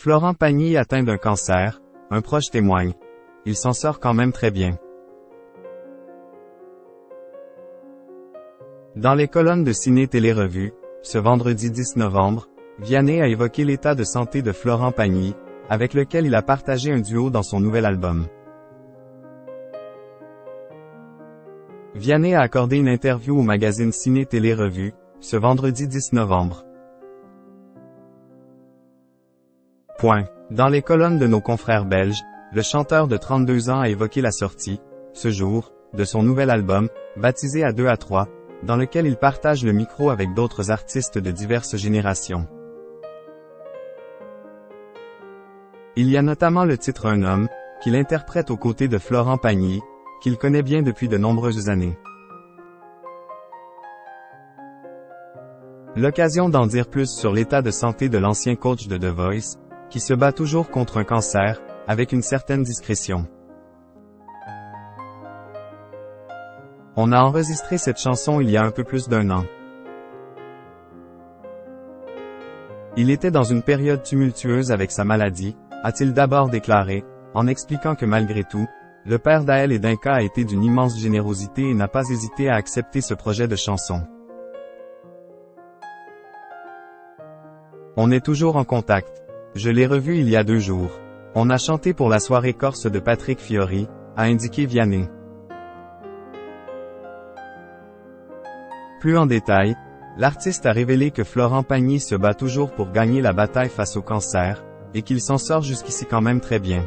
Florent Pagny atteint d'un cancer, un proche témoigne. Il s'en sort quand même très bien. Dans les colonnes de Ciné Télé Revue, ce vendredi 10 novembre, Vianney a évoqué l'état de santé de Florent Pagny, avec lequel il a partagé un duo dans son nouvel album. Vianney a accordé une interview au magazine Ciné Télé Revue, ce vendredi 10 novembre. Dans les colonnes de nos confrères belges, le chanteur de 32 ans a évoqué la sortie, ce jour, de son nouvel album, baptisé À 2 à 3, dans lequel il partage le micro avec d'autres artistes de diverses générations. Il y a notamment le titre Un homme, qu'il interprète aux côtés de Florent Pagny, qu'il connaît bien depuis de nombreuses années. L'occasion d'en dire plus sur l'état de santé de l'ancien coach de The Voice, qui se bat toujours contre un cancer, avec une certaine discrétion. On a enregistré cette chanson il y a un peu plus d'1 an. Il était dans une période tumultueuse avec sa maladie, a-t-il d'abord déclaré, en expliquant que malgré tout, le père d'Aël et d'Inka a été d'une immense générosité et n'a pas hésité à accepter ce projet de chanson. On est toujours en contact. Je l'ai revu il y a 2 jours. On a chanté pour la soirée corse de Patrick Fiori, a indiqué Vianney. Plus en détail, l'artiste a révélé que Florent Pagny se bat toujours pour gagner la bataille face au cancer, et qu'il s'en sort jusqu'ici quand même très bien.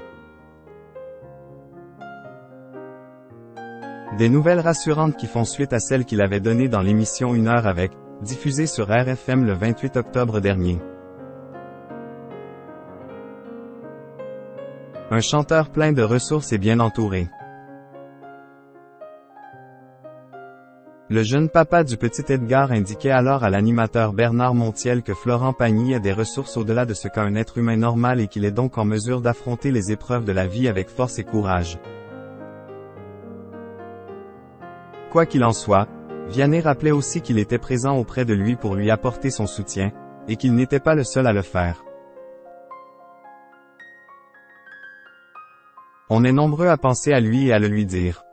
Des nouvelles rassurantes qui font suite à celles qu'il avait données dans l'émission 1 heure avec, diffusée sur RFM le 28 octobre dernier. Un chanteur plein de ressources et bien entouré. Le jeune papa du petit Edgar indiquait alors à l'animateur Bernard Montiel que Florent Pagny a des ressources au-delà de ce qu'un être humain normal et qu'il est donc en mesure d'affronter les épreuves de la vie avec force et courage. Quoi qu'il en soit, Vianney rappelait aussi qu'il était présent auprès de lui pour lui apporter son soutien, et qu'il n'était pas le seul à le faire. On est nombreux à penser à lui et à le lui dire.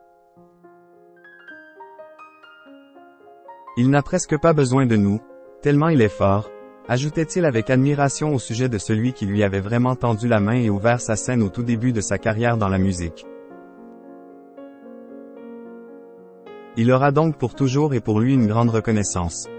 Il n'a presque pas besoin de nous, tellement il est fort, ajoutait-il avec admiration au sujet de celui qui lui avait vraiment tendu la main et ouvert sa scène au tout début de sa carrière dans la musique. Il aura donc pour toujours et pour lui une grande reconnaissance.